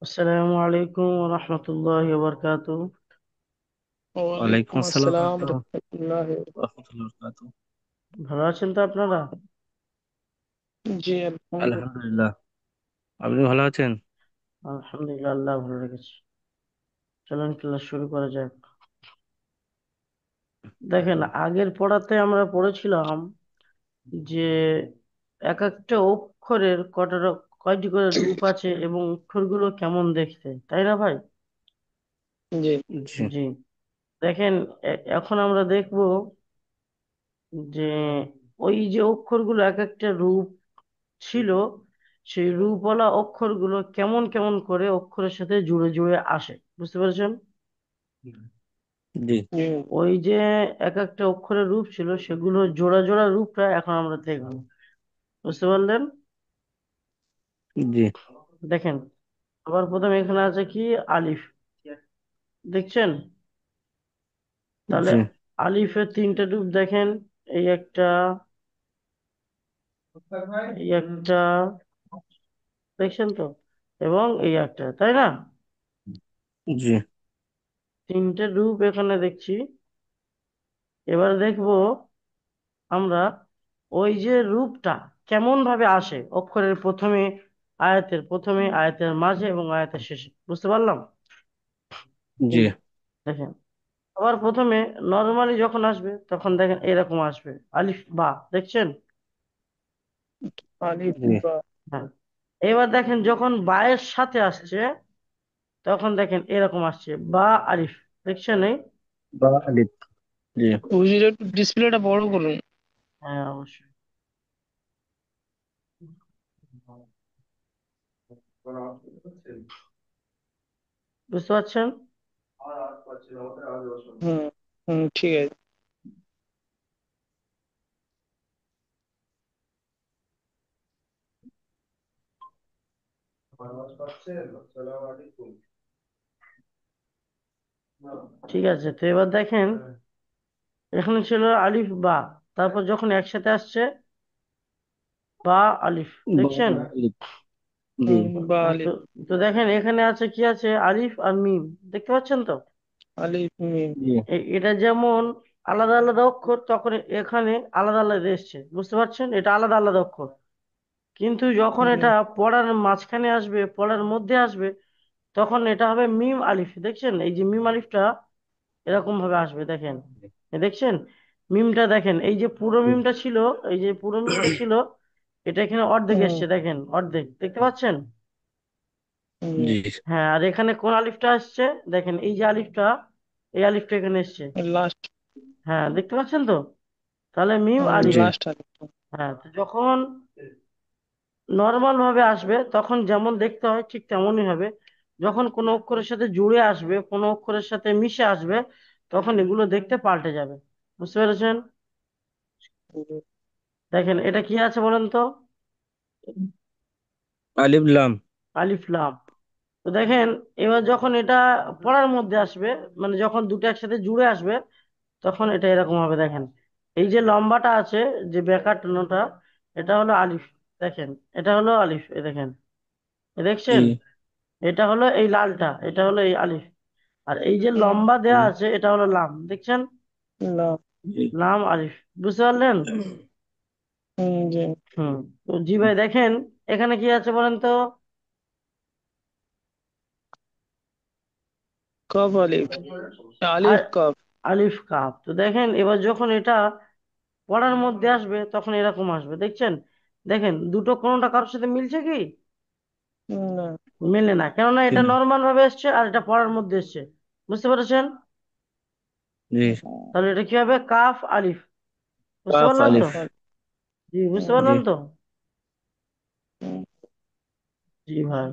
আসসালামু আলাইকুম ওয়া রাহমাতুল্লাহি ওয়া বারাকাতুহু। ওয়ালাইকুম ওয়ালাইকুম আসসালাম আসসালাম রহমতুল্লাহ। রহমতুল্লাহ বরকাতুহু। ভালো আছেন তো আপনারা? জি আলহামদুলিল্লাহ। আলহামদুলিল্লাহ। আপনি ভালো আছেন? আলহামদুলিল্লাহ, আল্লাহ ভালো রেখেছে। চলুন ক্লাস শুরু করা যাক। দেখেন, আগের পড়াতে আমরা পড়েছিলাম যে এক একটা অক্ষরের কয়টি করে রূপ আছে এবং অক্ষরগুলো কেমন দেখতে, তাই না ভাই? জি। জি। জি। দেখেন, এখন আমরা দেখব যে ওই যে অক্ষরগুলো এক একটা রূপ ছিল, সেই রূপওয়ালা অক্ষরগুলো কেমন কেমন করে অক্ষরের সাথে জুড়ে জুড়ে আসে, বুঝতে পেরেছেন? জি। জি। ওই যে এক একটা অক্ষরের রূপ ছিল, সেগুলো জোড়া জোড়া রূপটা এখন আমরা দেখবো, বুঝতে পারলেন? জি। দেখেন, আবার প্রথমে এখানে আছে কি, আলিফ, দেখছেন? তাহলে জি। আলিফের তিনটা রূপ দেখেন। এই একটা, এই একটা, দেখছেন তো? এবং এই একটা, তাই না? জি। তিনটে রূপ এখানে দেখছি। এবার দেখবো আমরা ওই যে রূপটা কেমন ভাবে আসে অক্ষরের প্রথমে, আয়াতের প্রথমে, আয়াতের মাঝে এবং আয়াতের শেষে, বুঝতে পারলাম? জি। দেখেন, আবার প্রথমে নর্মালি যখন আসবে তখন দেখেন এরকম আসবে, আলিফ বা, দেখছেন? আলিফ জি। বা। হ্যাঁ। এবার দেখেন যখন বায়ের সাথে আসছে তখন দেখেন এরকম আসছে, বা আলিফ, দেখছেন? এই, বা আলিফ। জি। হুজুর একটু ডিসপ্লেটা বড় করুন। হ্যাঁ অবশ্যই। বুঝতে পারছেন? হুম হুম, ঠিক আছে। ঠিক আছে, তো এবার দেখেন এখানে ছিল আলিফ বা, তারপর যখন একসাথে আসছে বা আলিফ, বা দেখছেন? আলিফ। জি। বা হ্যাঁ, তো আলিফ। তো দেখেন এখানে আছে কি, আছে আলিফ আর মিম, দেখতে পাচ্ছেন তো? আলিফ মিম। জি। এটা যেমন আলাদা আলাদা অক্ষর, তখন এখানে আলাদা আলাদা এসছে, বুঝতে পারছেন? এটা আলাদা আলাদা অক্ষর, কিন্তু যখন জি। এটা পড়ার মাঝখানে আসবে, পড়ার মধ্যে আসবে, তখন এটা হবে মিম আলিফ, দেখছেন? এই যে মিম আলিফটা এরকম ভাবে আসবে, দেখেন। দেখছেন মিমটা? দেখেন এই যে পুরো জি। মিমটা ছিল, এই যে পুরো মিমটা ছিল, এটা এখানে অর্ধেক হুম। এসছে, দেখেন অর্ধেক, দেখতে পাচ্ছেন? জি। জি। হ্যাঁ, আর এখানে কোন আলিফটা আসছে, দেখেন এই যে আলিফটা, এই আলিফটা এখানে এসছে। লাস্ট। হ্যাঁ, দেখতে পাচ্ছেন তো? তাহলে মিম হুম, আলিফ। জি। লাস্ট আলিফ। হ্যাঁ, তো যখন নর্মাল ভাবে আসবে তখন যেমন দেখতে হয় ঠিক তেমনই হবে। যখন কোনো অক্ষরের সাথে জুড়ে আসবে, কোনো অক্ষরের সাথে মিশে আসবে, তখন এগুলো দেখতে পাল্টে যাবে, বুঝতে পেরেছেন? দেখেন এটা কি আছে বলেন তো? আলিফ লাম। আলিফ লাম। তো দেখেন, এবার যখন এটা পড়ার মধ্যে আসবে, মানে যখন দুটো একসাথে জুড়ে আসবে, তখন এটা এরকম হবে, দেখেন এই যে লম্বাটা আছে, যে বেকাটানোটা, এটা হলো আলিফ, দেখেন এটা হলো আলিফ, এই দেখেন, এ জি। দেখছেন? এটা হলো এই লালটা, এটা হলো এই আলিফ। আর এই যে হুম। লম্বা জি। দেয়া আছে, এটা হলো লাম, দেখছেন? লাম। জি। লাম আলিফ, বুঝতে পারলেন? হুম। জি। হুম। তো জি ভাই, দেখেন এখানে কি আছে বলেন তো? কফ আলিফ। আর আলিফ কফ। আলিফ কাপ। তো দেখেন এবার যখন এটা পড়ার মধ্যে আসবে তখন এরকম আসবে, দেখছেন? দেখেন দুটো কোনোটা কারোর সাথে মিলছে কি? না। মেলে না, কেননা জি। এটা নর্মাল ভাবে এসছে আর এটা পড়ার মধ্যে এসছে, বুঝতে পেরেছেন? জি। তাহলে এটা কি হবে, কাফ আলিফ, বুঝতে কাফ পারলেন তো? আলিফ। আলিফ। জি, বুঝতে হুম। জি। পারলেন তো? হুম। জি ভাই।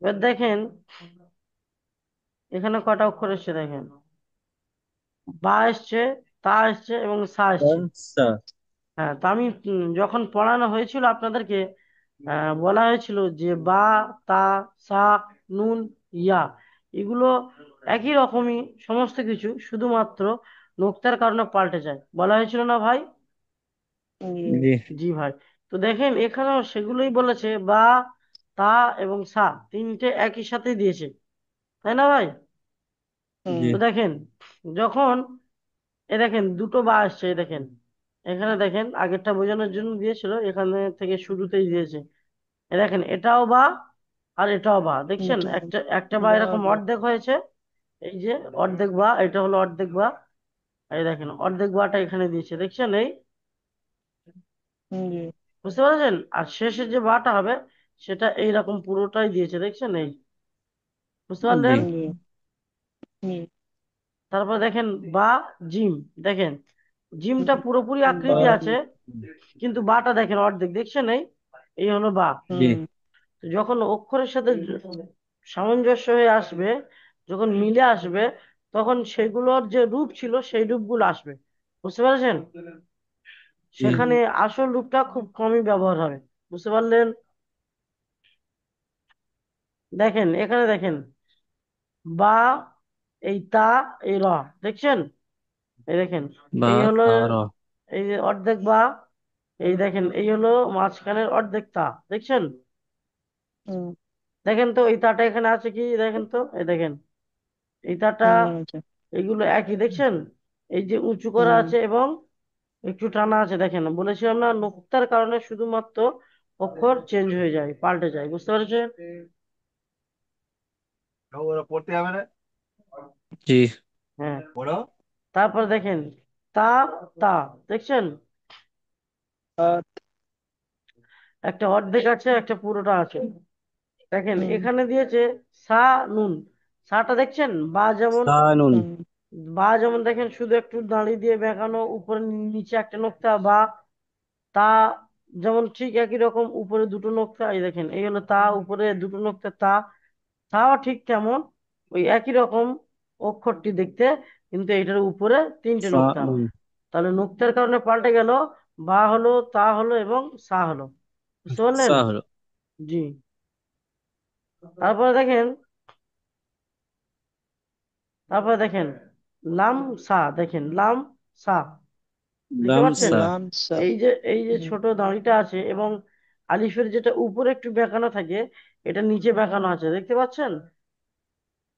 এবার দেখেন এখানে কটা অক্ষর এসছে, দেখেন বা এসছে, তা এসছে এবং সা এসছে। আচ্ছা। হ্যাঁ, তা আমি যখন পড়ানো হয়েছিল আপনাদেরকে, বলা হয়েছিল যে বা, তা, সা, নুন, ইয়া, এগুলো একই রকমই সমস্ত কিছু, শুধুমাত্র নোক্তার কারণে পাল্টে যায়, বলা হয়েছিল না ভাই? जी। জি, জি ভাই। তো দেখেন এখানেও সেগুলোই বলেছে, বা, তা এবং সা তিনটে একই সাথে দিয়েছে, তাই না ভাই? জি, তো দেখেন যখন দেখেন দুটো বা আসছে, দেখেন এখানে দেখেন আগেরটা বোঝানোর জন্য দিয়েছিল, এখানে থেকে শুরুতেই দিয়েছে। দেখেন এটাও বা, আর এটাও বা, দেখছেন बेटा একটা একটা বা এরকম बाबा। অর্ধেক হয়েছে। এই যে অর্ধেক বা, এটা হলো অর্ধেক বা। এই দেখেন অর্ধেক বাটা এখানে দিয়েছে, দেখছেন এই, जी। বুঝতে পারছেন? আর শেষে যে বাটা হবে সেটা এইরকম পুরোটাই দিয়েছে, দেখছেন এই, বুঝতে জি, পারলেন? जी। जी। তারপর দেখেন বা, জিম, দেখেন জিমটা পুরোপুরি আকৃতি बाप। আছে, কিন্তু বাটা দেখেন অর্ধেক, দেখছেন এই, এই হলো বা। জি, তো যখন অক্ষরের সাথে সামঞ্জস্য হয়ে আসবে, যখন মিলে আসবে, তখন সেগুলোর যে রূপ ছিল সেই রূপগুলো আসবে, বুঝতে পারছেন? জি, সেখানে আসল রূপটা খুব কমই ব্যবহার হবে, বুঝতে পারলেন? দেখেন এখানে দেখেন বা, এই তা, এই র, দেখছেন? এই দেখেন বা, এই হলো, তা, র, এই যে অর্ধেক বা, এই দেখেন এই হলো মাঝখানের অর্ধেক তা, দেখছেন? দেখেন তো এই তাটা এখানে আছে কি, দেখেন তো, এই দেখেন এই তাটা, अच्छा। এগুলো একই, দেখছেন? এই যে উঁচু করা আছে এবং একটু টানা আছে, দেখেন বলেছিলাম না, নোক্তার কারণে শুধুমাত্র অক্ষর চেঞ্জ হয়ে যায়, পাল্টে যায়, বুঝতে পেরেছেন? জি, হ্যাঁ। তারপর দেখেন তা, তা, দেখছেন একটা অর্ধেক আছে, একটা পুরোটা আছে। দেখেন এখানে দিয়েছে সা, নুন, সাটা দেখছেন, বা যেমন, সানুন, বা যেমন দেখেন শুধু একটু দাঁড়িয়ে দিয়ে বেঁকানো, উপরে নিচে একটা নোক্তা, বা, তা যেমন ঠিক একই রকম উপরে দুটো নোক্তা, এই দেখেন এই হলো তা, উপরে দুটো নোক্তা তা, তাও ঠিক কেমন ওই একই রকম অক্ষরটি দেখতে, কিন্তু এটার উপরে তিনটে নোক্তা। সানুন, তাহলে নোক্তার কারণে পাল্টে গেল, বা হলো, তা হলো এবং সা হলো, বুঝতে পারলেন? সা হলো, জি। তারপরে দেখেন, তারপরে দেখেন লাম সা, দেখেন লাম সা, দেখতে লাম, পাচ্ছেন? সা, लाम सा। এই যে ছোট দাঁড়িটা আছে এবং আলিফের যেটা উপরে একটু বেঁকানো থাকে, এটা নিচে বেঁকানো আছে, দেখতে পাচ্ছেন?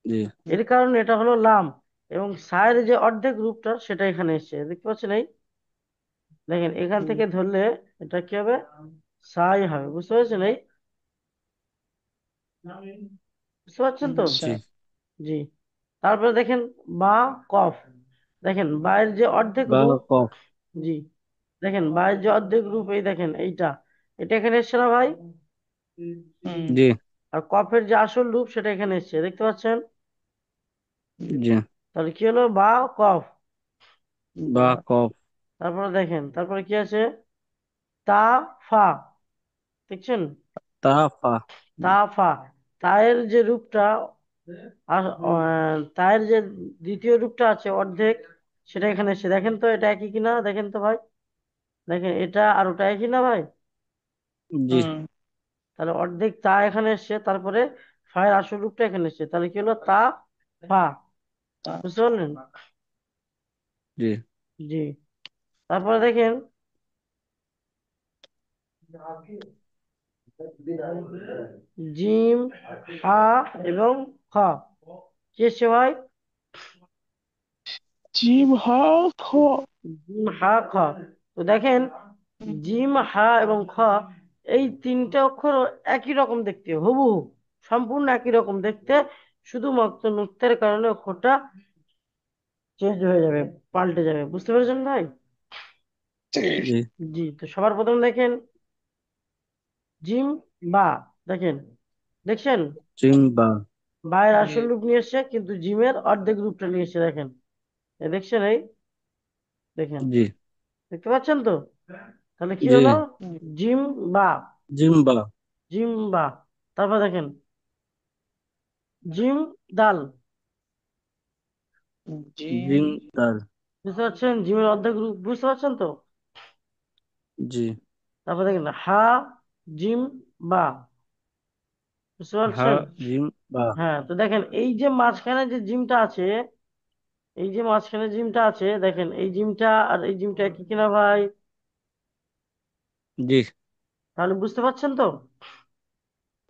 জি, এর কারণে এটা হলো লাম, এবং সায়ের যে অর্ধেক রূপটা সেটা এখানে এসেছে, দেখতে পাচ্ছেন এই, দেখেন এখান থেকে ধরলে এটা কি হবে, সাই হবে, বুঝতে পারছেন এই, বুঝতে পারছেন তো? জি, अच्छा। জি। তারপরে দেখেন বা, কফ, দেখেন বায়ের যে অর্ধেক বা, রূপ, কফ, জি, দেখেন বায়ের যে অর্ধেক রূপ, এই দেখেন এইটা, এটা এখানে এসছে না ভাই? জি, আর কফের যে আসল রূপ সেটা এখানে এসছে, দেখতে পাচ্ছেন? জি, তাহলে কি হলো, বা, কফ। বা, কফ, তারপরে দেখেন তারপরে কি আছে, তা, ফা, দেখছেন? তা, ফা, তা, ফা, তায়ের যে রূপটা, আর তায়ের যে দ্বিতীয় রূপটা আছে অর্ধেক, সেটা এখানে এসছে, দেখেন তো এটা একই কিনা, দেখেন তো ভাই, দেখেন এটা আর ওটা একই না ভাই? জি, তাহলে অর্ধেক তা এখানে এসছে, তারপরে ফায়ের আসল রূপটা এখানে এসছে, তাহলে কি হলো, তা, ফা, বুঝতে পারলেন? জি, জি। তারপরে দেখেন জিম, হা এবং খ, কি এসছে ভাই? जीव हाँ खो। জিম, হা, খ। তো দেখেন জিম, হা এবং খ, এই তিনটে অক্ষর একই রকম দেখতে, হুবহু সম্পূর্ণ একই রকম দেখতে, শুধুমাত্র নৃত্যের কারণে অক্ষরটা চেঞ্জ হয়ে যাবে, পাল্টে যাবে, বুঝতে পেরেছেন ভাই? জি, জি। তো সবার প্রথম দেখেন জিম, বা, দেখেন, দেখছেন জিম, বা, বায়ের আসল রূপ নিয়ে এসছে, কিন্তু জিমের অর্ধেক রূপটা নিয়ে এসছে, দেখেন দেখছেন এই, দেখেন, জি, দেখতে পাচ্ছেন তো? তাহলে কি জি, হলো, জিম, বা, জিম, বা, জিম, বা। তারপর দেখেন জিম, দাল, জিম, जीव। দাল, বুঝতে পারছেন? জিমের অর্ধেক রূপ, বুঝতে পারছেন তো? জি, তারপর দেখেন হা, জিম, বা, বুঝতে হা, পারছেন? জিম, বা, হ্যাঁ। তো দেখেন এই যে মাঝখানে যে জিমটা আছে, এই যে মাঝখানে জিমটা আছে, দেখেন এই জিমটা আর এই জিমটা একই কিনা ভাই? জি তাহলে বুঝতে পারছেন তো?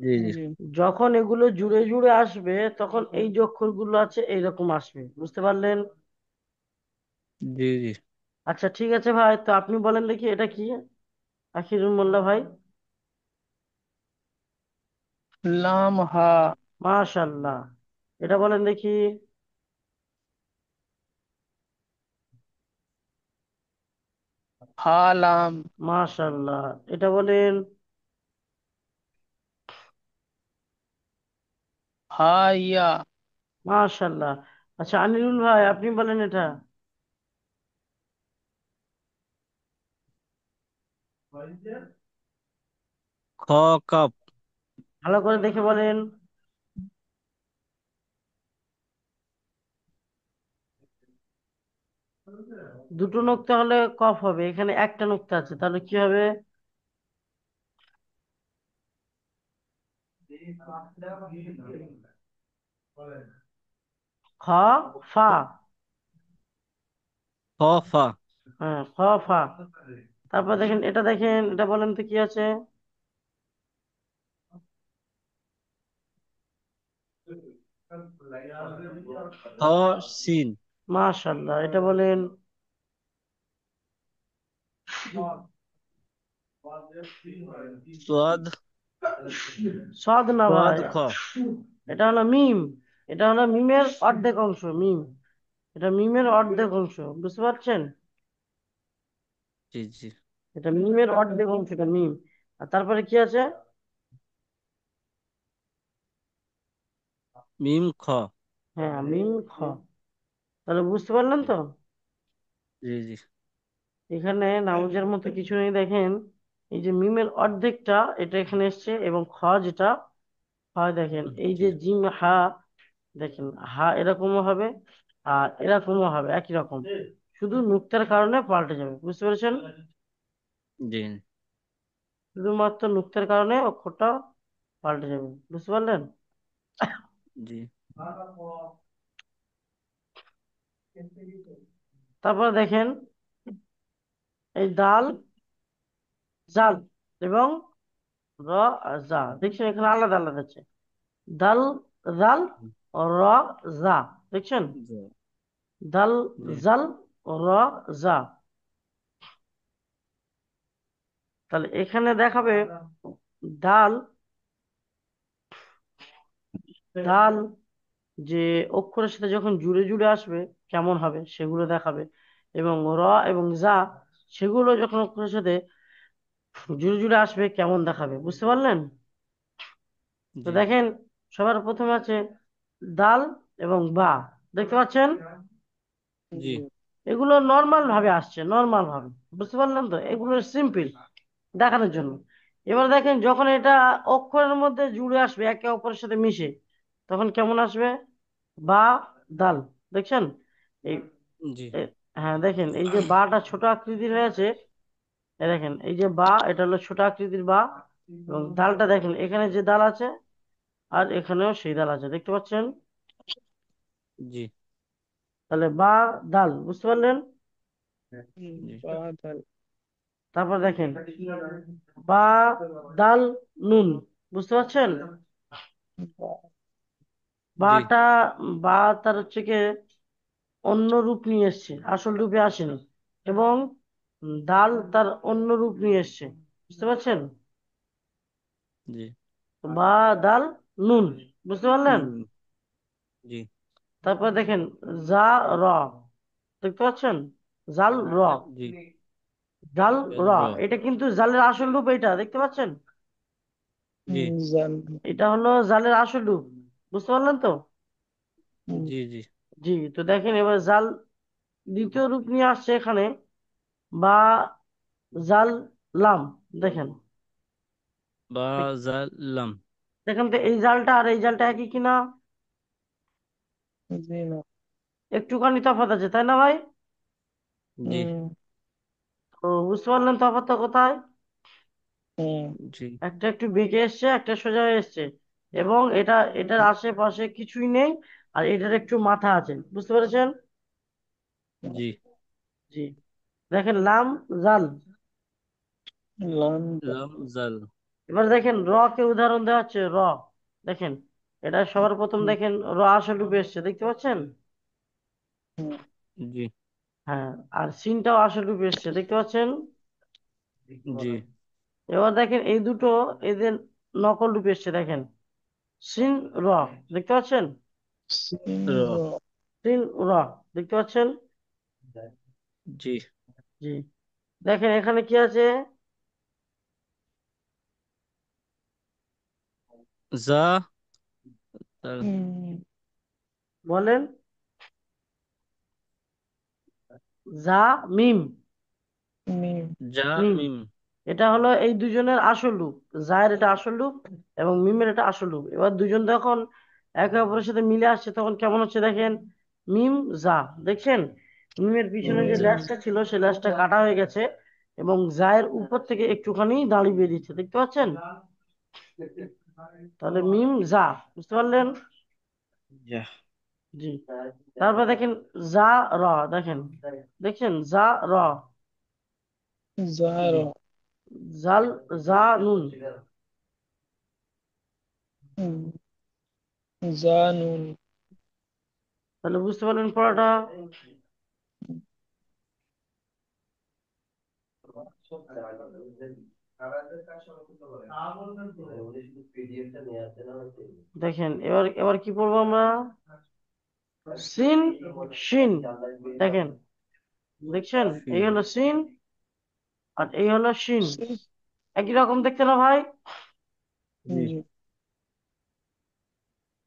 জি জি জি। যখন এগুলো জুড়ে জুড়ে আসবে তখন এই যে অক্ষরগুলো আছে এইরকম আসবে, বুঝতে পারলেন? জি জি। আচ্ছা ঠিক আছে ভাই, তো আপনি বলেন দেখি এটা কি, আখিরুল মোল্লা ভাই। লাম হা। মাশাল্লাহ। এটা বলেন দেখি। হা লাম। মাশাল্লাহ। এটা বলেন। হা ইয়া। মাশাল্লাহ। আচ্ছা আনিরুল ভাই আপনি বলেন এটা। খ কাপ। ভালো করে দেখে বলেন। দুটো নোক্তা হলে কফ হবে, এখানে একটা নোক্তা আছে, তাহলে কি হবে? খ ফা। খ ফা। হ্যাঁ খ ফা। তারপর দেখেন এটা, দেখেন এটা বলেন তো কি আছে। খ সিন। মাশাল্লাহ। এটা বলেন। সোয়াদ। সদ না সোয়াদ ভাই, খ। এটা হলো মিম। এটা হলো মিমের অর্ধেক অংশ, মিম। এটা মিমের অর্ধেক অংশ, বুঝতে পারছেন? জি জি। এটা মিমের অর্ধেক অংশ, এটা মিম। আর তারপরে কি আছে? মিম খ। হ্যাঁ মিম খ। তাহলে বুঝতে পারলেন তো? জি জি এখানে নামাজের মতো কিছু নেই, দেখেন। এই যে মিমের অর্ধেকটা এটা এখানে এসছে, এবং খ যেটা হয়, দেখেন এই জি যে জিম হা, দেখেন হা এরকমও হবে আর এরকমও হবে, একই রকম। শুধু নুক্তার কারণে পাল্টে যাবে, বুঝতে পেরেছেন? জি শুধুমাত্র নুক্তার কারণে অক্ষরটা পাল্টে যাবে, বুঝতে পারলেন? জি তারপর দেখেন এই দাল, জাল এবং র আর জা, দেখছেন এখানে আলাদা আলাদা আছে। দাল, জাল ও র, জা, দেখছেন? জি দাল, জি জাল ও র, জা। তাহলে এখানে দেখাবে দাল, দাল যে অক্ষরের সাথে যখন জুড়ে জুড়ে আসবে কেমন হবে সেগুলো দেখাবে, এবং র এবং জা সেগুলো যখন অক্ষরের সাথে জুড়ে জুড়ে আসবে কেমন দেখাবে, বুঝতে পারলেন? তো জি দেখেন, সবার প্রথমে আছে দাল এবং বা, দেখতে পাচ্ছেন? জি এগুলো নর্মাল ভাবে আসছে, নর্মাল ভাবে, বুঝতে পারলেন তো? এগুলো সিম্পল দেখানোর জন্য। এবার দেখেন যখন এটা অক্ষরের মধ্যে জুড়ে আসবে একে অপরের সাথে মিশে, তখন কেমন আসবে? বা, দাল, দেখছেন? এই জি এ- হ্যাঁ দেখেন এই যে বাটা ছোট আকৃতির হয়েছে, এই দেখেন এই যে বা, এটা হলো ছোট আকৃতির বা, এবং দালটা দেখেন এখানে যে দাল আছে আর এখানেও সেই দাল আছে, দেখতে পাচ্ছেন? জি তাহলে বা, দাল, বুঝতে পারলেন? জি বাদল। তারপর দেখেন বা, দাল, নুন, বুঝতে পারছেন? জি বাটা, বা তার হচ্ছে কি অন্য রূপ নিয়ে এসছে, আসল রূপে আসেনি। এবং দাল তার অন্য রূপ নিয়ে এসছে, বুঝতে পারছেন? জি বা, দাল, নুন, বুঝতে পারলেন? নুন। জি তারপর দেখেন জা, র, দেখতে পাচ্ছেন? জাল, র, জি জাল, র। র। এটা কিন্তু জালের আসল রূপ, এটা দেখতে পাচ্ছেন? জি জাল। এটা হলো জালের আসল রূপ, বুঝতে পারলেন তো? জি জি জি। তো দেখেন এবার জাল দ্বিতীয় রূপ নিয়ে আসছে এখানে, বা, জাল, লাম, দেখেন। বাজালাম। দেখেন তো এই জালটা আর এই জালটা একই কিনা? জি না। একটুখানি তফাৎ আছে, তাই না ভাই? জি হুম। তো বুঝতে পারলেন তফাৎটা কোথায়? হুম। জি একটা একটু বেঁকে এসছে, একটা সোজা হয়ে এসছে, এবং এটা এটার আশেপাশে কিছুই নেই, আর এটার একটু মাথা আছে, বুঝতে পেরেছেন? জি জি। দেখেন লাম, জাল, লাম জা। লাম জাল। এবার দেখেন র কে উদাহরণ দেওয়া হচ্ছে র। দেখেন এটা সবার প্রথম হুম, দেখেন র আসল রূপে এসছে, দেখতে পাচ্ছেন? হুম, জি হ্যাঁ, আর সিনটাও আসল রূপে এসছে, দেখতে পাচ্ছেন? জি। এবার দেখেন এই দুটো এদের নকল রূপে এসছে, দেখেন সিন র, দেখতে পাচ্ছেন? সিন র। র। সিন র, দেখতে পাচ্ছেন? জি। জি। দেখেন এখানে কি আছে? জা জাল। হুম, বলেন। জা মিম। মিম। যা মিম, মিম। এটা হলো এই দুজনের আসল রূপ। জায়ের এটা আসল রূপ এবং মিমের এটা আসল রূপ। এবার দুজন যখন একে অপরের সাথে মিলে আসছে তখন কেমন হচ্ছে দেখেন, মিম জা, দেখছেন? মিমের পিছনে যে যা। ল্যাজটা ছিল সেই ল্যাজটা কাটা হয়ে গেছে এবং জায়ের উপর থেকে একটুখানি দাড়ি বেরিয়েছে, দেখতে পাচ্ছেন? তাহলে মিম জা, বুঝতে পারলেন? যা। জি। তারপর দেখেন জা র, দেখেন, দেখছেন জা র, জা র। জি জাল, জা নুন। হুম, জা নুন। তাহলে বুঝতে পারলেন পড়াটা? দেখেন এবার এবার কি পড়বো আমরা? সিন শিন, দেখেন, দেখছেন? এই শিন। হলো সিন আর এই হলো শিন, সি- একই রকম দেখতে না ভাই? জি জি।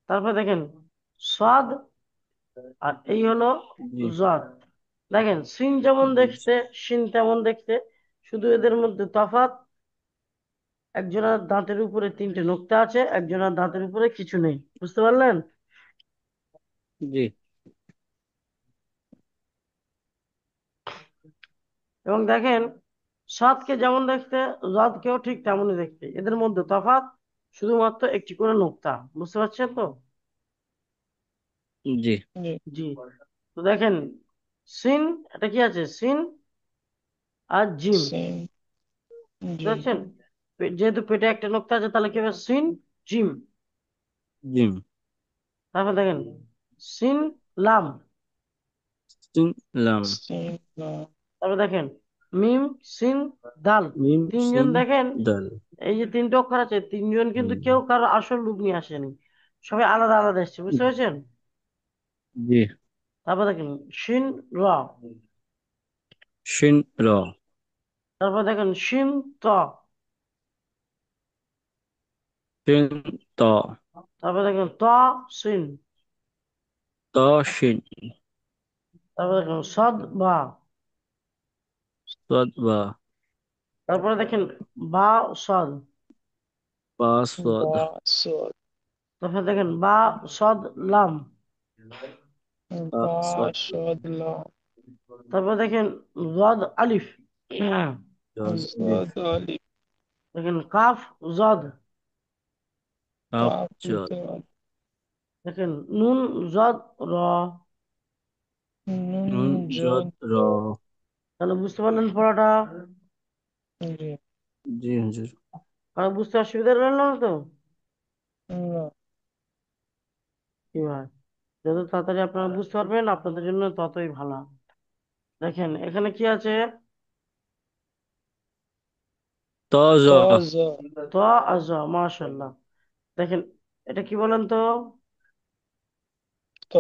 তারপর দেখেন সাদ আর এই হলো জি জাদ। দেখেন সিন যেমন জি। দেখতে, শিন তেমন দেখতে, শুধু এদের মধ্যে তফাৎ, একজনের দাঁতের উপরে তিনটে নোক্তা আছে, একজনের দাঁতের উপরে কিছু নেই, বুঝতে পারলেন? জি এবং দেখেন সাদকে যেমন দেখতে, জাদকেও ঠিক তেমনই দেখতে, এদের মধ্যে তফাৎ শুধুমাত্র একটি করে নোক্তা, বুঝতে পারছেন তো? জি জি। জি। তো দেখেন সিন, এটা কি আছে, সিন আর জিম, সিন। বুঝতে জি। পারছেন? যেহেতু পেটে একটা নোক্তা আছে তাহলে কি হবে, সিন জিম। জিম। তারপর দেখেন সিন লাম। সিন লাম। হুম। সিন লাম। তারপর দেখেন মিম সিন দাল। মিম তিনজন সিন দেখেন, দাল। এই যে তিনটে অক্ষর আছে, তিনজন কিন্তু হুম, কেউ কারো আসল রূপ নিয়ে আসেনি, সবাই আলাদা আলাদা এসছে, বুঝতে পেরেছেন? জি। তারপর দেখেন শিন র, শিন র। তারপর দেখেন শিন ত, শিন ত। তারপর দেখেন ত সিন, ত শিন। তারপর দেখেন সদ বা, সদ বা। তারপরে দেখেন বা সদ, পা সদ। বা সদ। তারপরে দেখেন বা সদ লাম, পা বা সদ। সদ লাম। তারপর দেখেন জদ আলিফ, জজ লিফ। জদ আলিফ। দেখেন কাফ জদ, কাপ কাফ জদ। দেখেন নুন জদ র। নুন নুন জদ জদ র। র। তাহলে বুঝতে পারলেন পড়াটা? জি। জি হুজুর। আর বুঝতে অসুবিধা রইল না তো? না। কি ভাই, যত তাড়াতাড়ি আপনারা বুঝতে পারবেন আপনাদের জন্য ততই ভালো। দেখেন এখানে কি আছে, ত জ। তজ। ত আর জ, মাশাআল্লাহ। দেখেন এটা কি বলেন তো? ত।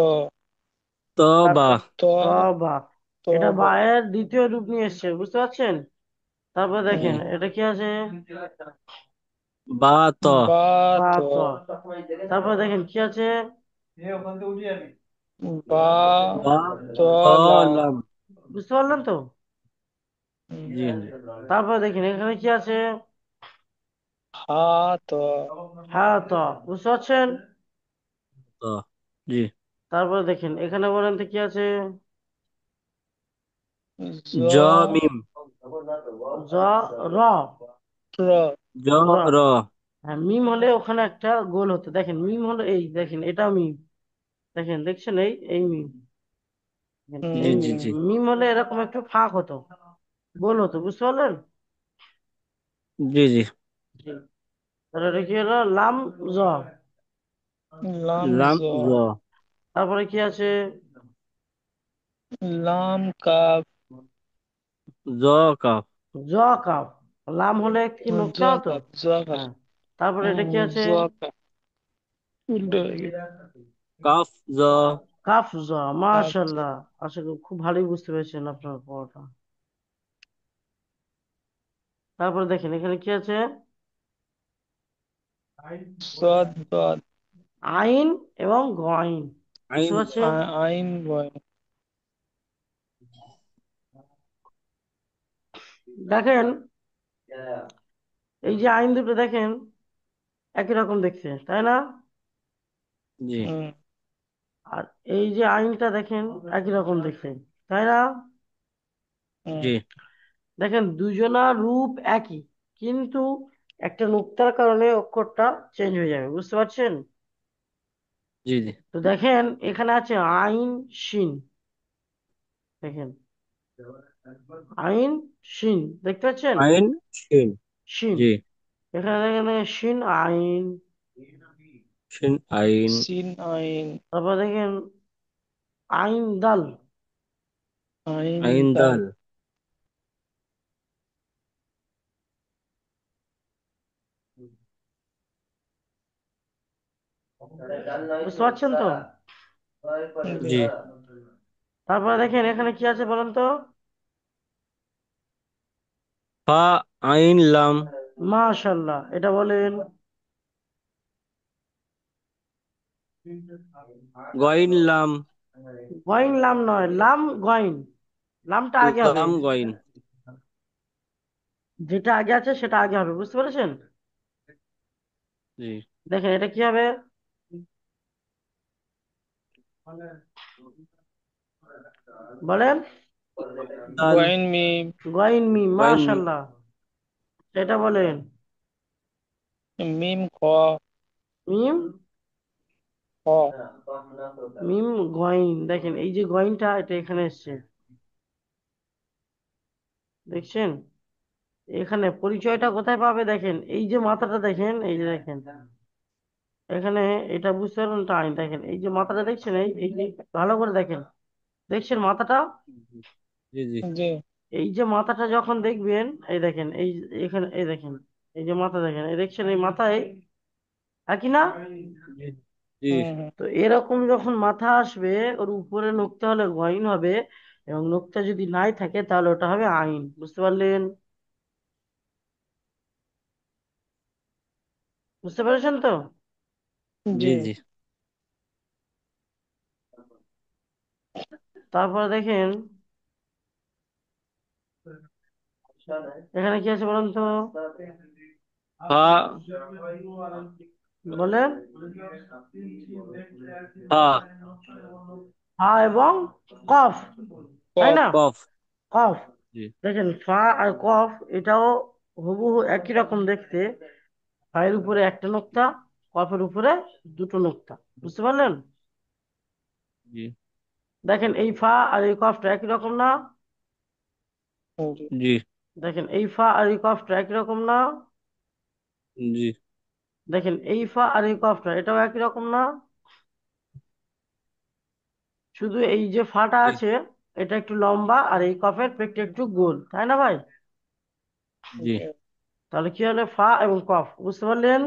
ত বা। ত। ত বা, ত এটা বা। বায়ের দ্বিতীয় রূপ নিয়ে এসছে, বুঝতে পারছেন? তারপর জি। দেখেন এটা কি আছে, বা ত। বা বা ত। ত। তারপর দেখেন কি আছে, বা বা ত ত লাম। লাম। বুঝতে পারলেন তো? জি হুজুর। তারপর দেখেন এখানে কি আছে, হা ত। হ্যাঁ ত, বুঝতে পারছেন? ত। জি। তারপর দেখেন এখানে বলেন তো কি আছে, জ। জ মিম। জ র, র। জ র। র। হ্যাঁ মিম হলে ওখানে একটা গোল হতো, দেখেন মিম হলো এই, দেখেন এটা মিম, দেখেন দেখছেন এই এই মিম, দেখেন, জি এই জি মিম, জি। মিম হলে এরকম একটু ফাঁক হতো, গোল হতো, বুঝতে পারলেন? জি জি। জি। তাহলে এটা কি হলো? লাম জ। লাম লাম জ, জ। তারপরে কি আছে? লাম কাফ, জ কাফ। জ কাফ। লাম হলে কি জ নোক্তা হতো? কাফ, জ কাফ, হ্যাঁ। তারপরে এটা কি আছে? জ কাফ, উল্টো হয়ে গেছে। কাফ জ। কাফ জ। কাফ জ, মাশাআল্লাহ। আশা করি খুব ভালোই বুঝতে পেরেছেন আপনার পড়াটা। তারপরে দেখেন এখানে কি আছে? সদ দদ, আইন এবং গইন। বুঝতে আইন। পারছেন? আইন গয়। দেখেন এই যে আইন দুটো দেখেন একই রকম দেখতে, তাই না? জি হুম, আর এই যে আইনটা দেখেন একই রকম দেখতে, তাই না? হুম, জি দেখেন দুজনার রূপ একই, কিন্তু একটা নুক্তার কারণে অক্ষরটা চেঞ্জ হয়ে যাবে, বুঝতে পারছেন? জি। জি। তো দেখেন এখানে আছে আইন শিন। দেখেন আইন শিন, দেখতে পাচ্ছেন? আইন শিন। শিন। জি। এখানে দেখেন শিন আইন। শিন আইন। সিন আইন, তারপর দেখেন আইন দাল। আইন আইন দাল, দাল। বুঝতে পারছেন তো? জি, জি। তারপরে দেখেন এখানে কি আছে বলেন তো? ফা আইন লাম। মাশাল্লাহ, এটা বলেন। গইন লাম। গইন লাম নয়, লাম গইন। লামটা আগে হবে। লাম গইন। যেটা আগে আছে সেটা আগে হবে, বুঝতে পেরেছেন? জি। দেখেন এটা কি হবে? বলেন। দাল। গয়েন মিম, গইন মিম। গইন মি। মাশাল্লাহ, এটা বলেন। মিম খ, মিম। খ, মিম গইন। দেখেন এই যে গইনটা এটা এখানে এসছে, দেখছেন? এখানে পরিচয়টা কোথায় পাবে? দেখেন এই যে মাথাটা দেখেন, এই যে দেখেন এখানে, এটা বুঝতে পারবেন এটা আইন। দেখেন এই যে মাথাটা দেখছেন, এই এই যে ভালো করে দেখেন, দেখছেন মাথাটা? জি জি জি, এই যে মাথাটা যখন দেখবেন, এই দেখেন এই এখানে, এই দেখেন এই যে মাথা দেখেন, এই দেখছেন এই মাথায় একই না? জি জি। হুম, হুম, তো এরকম যখন মাথা আসবে, ওর উপরে নোক্তা হলে গইন হবে, এবং নোক্তা যদি নাই থাকে তাহলে ওটা হবে আইন, বুঝতে পারলেন? বুঝতে পেরেছেন তো? জি জি, জি। তারপরে দেখেন এখানে কি আছে বলুন তো? ফা। বলেন। ফা। ফা এবং কফ, তাই কফ, না? কফ। কফ। জি দেখেন ফা আর কফ এটাও হুবহু একই রকম দেখতে। ফায়ের উপরে একটা নোক্তা, কফের উপরে দুটো নোক্তা, বুঝতে পারলেন? জি দেখেন এই ফা আর এই কফটা একই রকম না? জি, জি দেখেন এই ফা আর এই কফটা একই রকম না? জি দেখেন এই ফা আর এই কফটা এটাও একই রকম না? শুধু এই যে ফাটা জি আছে এটা একটু লম্বা, আর এই কফের পেটটা একটু গোল, তাই না ভাই? জি জি, তাহলে কি হলো? ফা এবং কফ, বুঝতে পারলেন?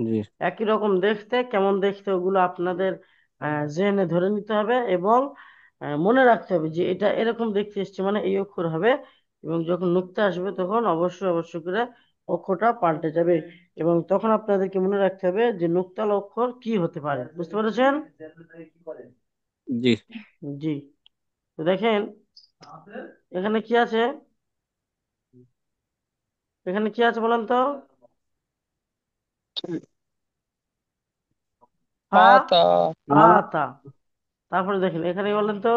জি একই রকম দেখতে, কেমন দেখতে ওগুলো আপনাদের জেনে ধরে নিতে হবে, এবং মনে রাখতে হবে যে এটা এরকম দেখতে এসছে মানে এই অক্ষর হবে। এবং যখন নুক্তা আসবে তখন অবশ্যই অবশ্যই করে অক্ষরটা পাল্টে যাবে, এবং তখন আপনাদেরকে মনে রাখতে হবে যে নুক্তাল অক্ষর কি হতে পারে, বুঝতে পেরেছেন? জি। জি। তো দেখেন এখানে কি আছে? এখানে কি আছে বলেন তো? ফা। পাতা, ফা। পাতা। তারপরে দেখেন এখানে বলেন তো?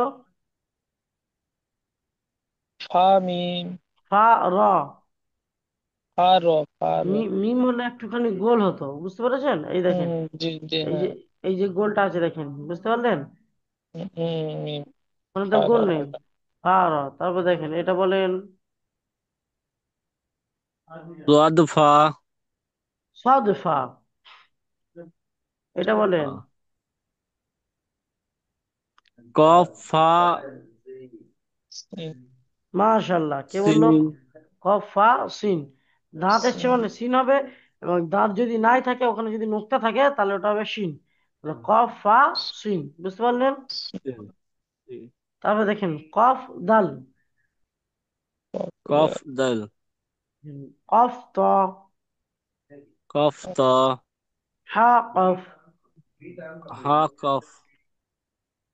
ফা মিম, ফা র। ফা র, ফা র, মিম হলে একটুখানি গোল হতো, বুঝতে পেরেছেন? এই দেখেন জি, জি, এই যে, হ্যাঁ, এই যে গোলটা আছে দেখেন, বুঝতে পারলেন? মিম, মানে তো ফা র, গোল নেই। এটা, ফা র। তারপর দেখেন এটা বলেন। সোয়াদ ফা। সদ ফা, এটা বলেন। কফ ফা সিন। মাশাল্লাহ, কে বললো? সিন। কফ ফা সিন। দাঁত এসছে সিন। মানে সিন হবে, এবং দাঁত যদি নাই থাকে, ওখানে যদি নোক্তা থাকে, তাহলে ওটা হবে শিন। তাহলে কফ ফা সিন, বুঝতে পারলেন? সিন, জি। তারপরে দেখেন কফ দাল। কফ দাল। কফ ত। কফ ত। হা কফ। হা কফ।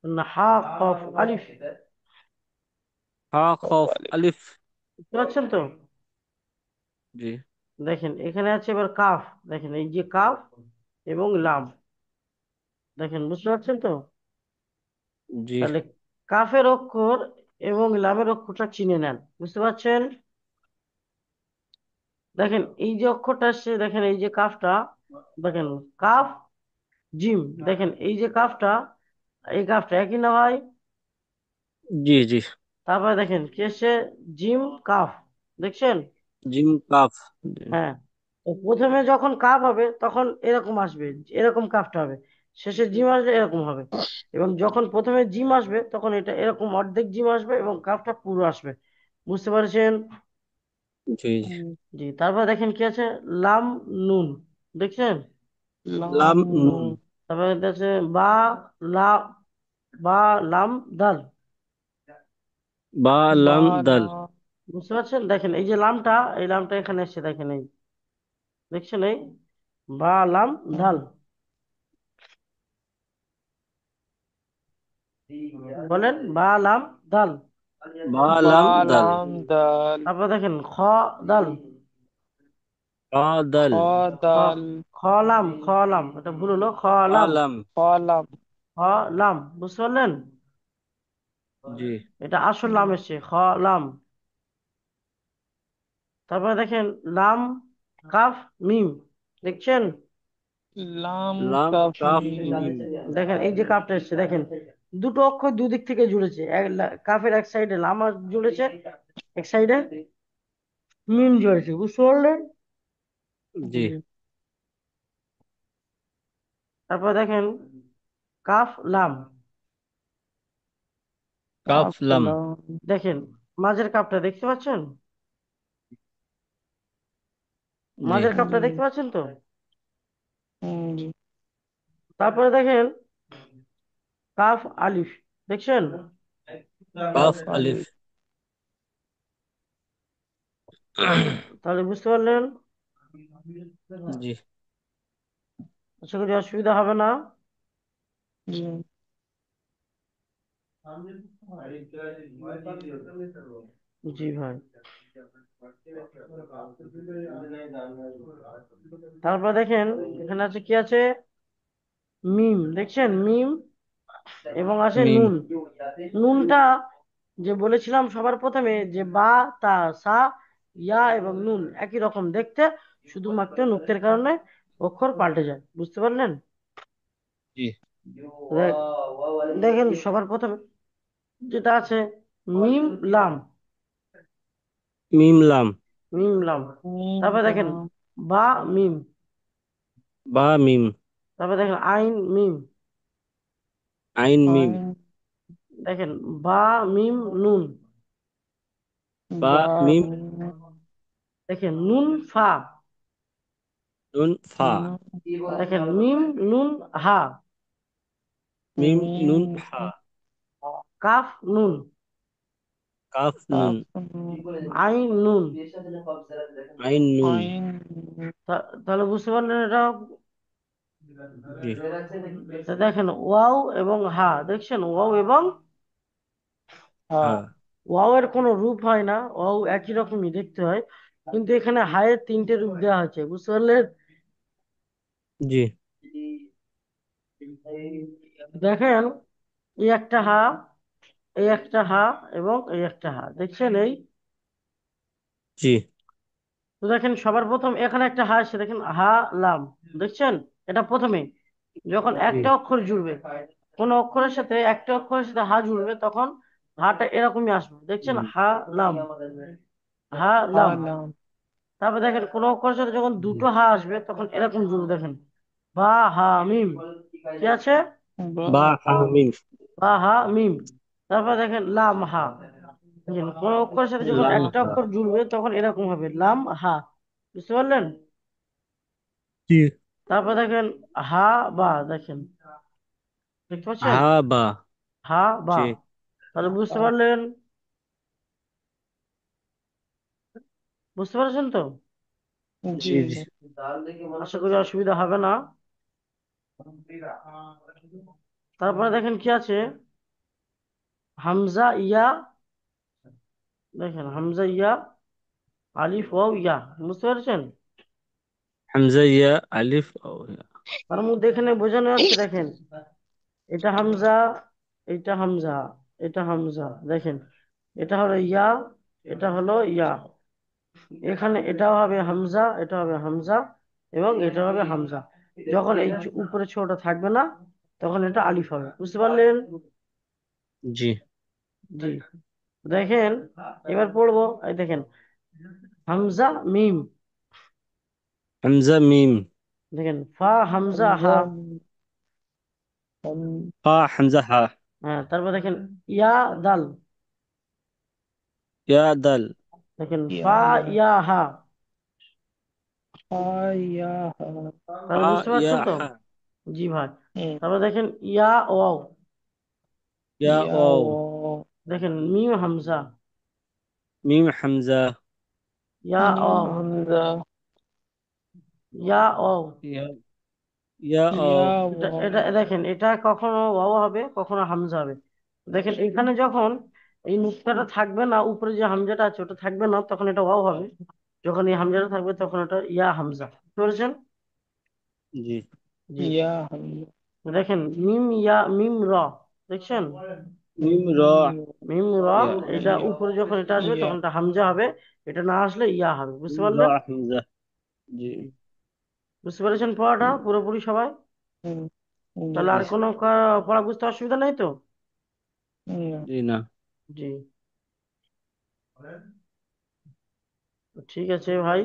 না, হা কফ আলিফ। হা কফ কপালে। আলিফ। বুঝতে পারছেন তো? জি। দেখেন এখানে আছে এবার কাফ। দেখেন এই যে কাফ এবং লাম, দেখেন বুঝতে পারছেন তো? জি। তাহলে কাফের অক্ষর এবং লামের অক্ষরটা চিনে নেন, বুঝতে পারছেন? দেখেন এই যে অক্ষরটা আসছে, দেখেন এই যে কাফটা, দেখেন কাফ জিম, দেখেন এই যে কাফটা, এই কাফটা একই না ভাই? জি। জি। তারপরে দেখেন কি আসছে, জিম কাফ, দেখছেন? জিম কাফ। জি। হ্যাঁ। তো প্রথমে যখন কাফ হবে তখন এরকম আসবে, এরকম কাফটা হবে। শেষে জিম আসবে, এরকম হবে। এবং যখন প্রথমে জিম আসবে তখন এটা এরকম অর্ধেক জিম আসবে এবং কাফটা পুরো আসবে, বুঝতে পারছেন? জি। জি। জি। তারপর দেখেন কি আছে, লাম নুন, দেখছেন? লাম লাম নুন। হুম। তারপরে আছে বা, লা, বা লাম দাল, বা লাম দাল। বালাম। বুঝতে পারছেন? দেখেন এই যে লামটা, এই লামটা এখানে এসছে, দেখেন এই, দেখছেন এই, বা লাম দাল, বলেন বা লাম দাল। বা লাম দাল। বালাম দাল। তারপর দেখেন খ দাল, খ দাল। খ, দাল। খ লাম, এটা ভুল হলো, খ খ লাম, লাম। খ লাম, বুঝতে পারলেন? জি। এটা আসল লাম এসছে, খ লাম। তারপরে দেখেন লাম কাফ মিম, দেখছেন? লাম লাম কাফ কাফ মিম। মিম। দেখেন এই যে কাফটা এসছে, দেখেন দুটো অক্ষর দুদিক থেকে জুড়েছে, কাফের এক সাইডে লাম জুড়েছে, এক সাইডে মিম জুড়েছে, বুঝতে পারলেন? জি। জি। তারপর দেখেন কাফ লাম, কাফ কাফ লাম। লাম। দেখেন মাঝের কাপটা দেখতে পাচ্ছেন? জি। মাঝের কাপটা জি। দেখতে পাচ্ছেন তো? জি। তারপরে দেখেন কাফ আলিফ, দেখছেন? কাফ কাফ আলিফ। আলিফ। তাহলে বুঝতে পারলেন? জি। আশা করি অসুবিধা হবে না। জি। জি ভাই। তারপর দেখেন এখানে আছে কি আছে, মিম, দেখছেন মিম, এবং আছে মিম। নুন। নুনটা যে বলেছিলাম সবার প্রথমে, যে বা, তা, সা, ইয়া এবং নুন একই রকম দেখতে, শুধুমাত্র নুক্তের কারণে অক্ষর পাল্টে যায়, বুঝতে পারলেন? জি। দেখেন সবার প্রথমে যেটা আছে মিম লাম, মিম লাম। মিম লাম। মিম তারপর দেখেন লাম। বা মিম। বা মিম। তারপর দেখেন আইন মিম। আইন মিম। আইন। দেখেন বা মিম নুন। বা বা মিম। মিম। দেখেন নুন ফা। নুন ফা। নুন। দেখেন মিম নুন হা। মিম নুন মিম। হা। কাফ নুন। কাফ নুন। কাফ নুন। আইন নুন। আইন নুন। আইন। তাহলে বুঝতে পারলেন এটা? জি। তা দেখেন ওয়াও এবং হা, দেখছেন ওয়াও এবং, হা। হ্যাঁ। ওয়াও এর কোনো রূপ হয় না, ওয়াও একই রকমই দেখতে হয়, কিন্তু এখানে হায়ের তিনটে রূপ দেওয়া হয়েছে, বুঝতে পারলেন? জি। দেখেন এই একটা হা, এই একটা হা এবং এই একটা হা, দেখছেন এই? জি। তো দেখেন সবার প্রথম এখানে একটা হা আসছে, দেখেন হা লাম, দেখছেন? এটা প্রথমে যখন জি। একটা অক্ষর জুড়বে, কোন অক্ষরের সাথে একটা অক্ষরের সাথে হা জুড়বে, তখন হাটা এরকমই আসবে, দেখছেন? হুম। হা লাম, হা হা লাম। লাম। তারপর দেখেন কোন অক্ষরের সাথে যখন জি। দুটো হা আসবে তখন এরকম জুড়বে দেখেন, বা হা মিম, কি আছে, বা হা মিম। বা হা মিম। তারপর দেখেন লাম হা, দেখেন কোন অক্ষরের সাথে যখন লাম একটা হা। অক্ষর জুড়বে তখন এরকম হবে লাম হা, বুঝতে পারলেন? জি। তারপর দেখেন হা বা, দেখেন দেখতে পাচ্ছেন, হা বা। হা বা, জি। তাহলে বুঝতে পারলেন, বুঝতে পারছেন তো? জি জি জি। জি আশা করি অসুবিধা হবে না। তারপরে দেখেন কি আছে, হামজা ইয়া, দেখেন হামজা ইয়া, আলিফ ওয়াও ইয়া, বুঝতে পারছেন? হামজা ইয়া আলিফ ও ইয়া। তার মধ্যে এখানে বোঝানো যাচ্ছে, দেখেন এটা হামজা, এটা হামজা, এটা হামজা, দেখেন এটা হলো ইয়া, এটা হলো ইয়া, এখানে এটাও হবে হামজা, এটা হবে হামজা, এবং এটা হবে হামজা। যখন এই উপরে ছোটটা থাকবে না তখন এটা আলিফ হবে, বুঝতে পারলেন? জি। জি। দেখেন এবার পড়বো, এই দেখেন হামজা মিম, হামজা মিম। দেখেন ফা হামজা হা, হামজা হাম হা হামজা হা। হ্যাঁ তারপর দেখেন ইয়া দাল, ইয়া দাল। দেখেন ফা ইয়াদা ইয়া হা, আয়া হা তাহলে হা বুঝতে ইয়া পারছেন তো? হা। জি ভাই। হুম তারপর দেখেন ইয়া ওয়াও, ইয়া ইয়া ও। ও দেখেন মিম হামজা, মিম হামজা। ইয়া মিম ওয়াও, হামজা ইয়া ওয়াও, ইয়া ইয়া ও। ইয়া এটা ও এটা দেখেন এটা কখনো ওয়াও হবে কখনো হামজা হবে। দেখেন এখানে যখন এই নুক্তাটা থাকবে না, উপরে যে হামজাটা আছে ওটা থাকবে না, তখন এটা ওয়াও হবে। যখন এই হামজাটা থাকবে তখন এটা ইয়া হামজা, বুঝতে পেরেছেন? জি। জি। ইয়া হামজা দেখেন মিম ইয়া মিম র, দেখছেন মিম র। মিম র, ইয়া। এটা ইয়া উপরে যখন এটা আসবে ইয়া তখন এটা হামজা হবে, এটা না আসলে ইয়া হবে, বুঝতে মিম র পারলেন? হামজা। জি। বুঝতে পেরেছেন পড়াটা পুরোপুরি সবাই? হুম তাহলে জি। আর কোনো পড়া বুঝতে অসুবিধা নেই তো? হুম জি না। জি। তো ঠিক আছে ভাই,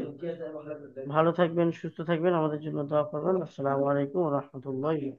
ভালো থাকবেন, সুস্থ থাকবেন, আমাদের জন্য দোয়া করবেন। আসসালামু আলাইকুম ওয়া রাহমাতুল্লাহি।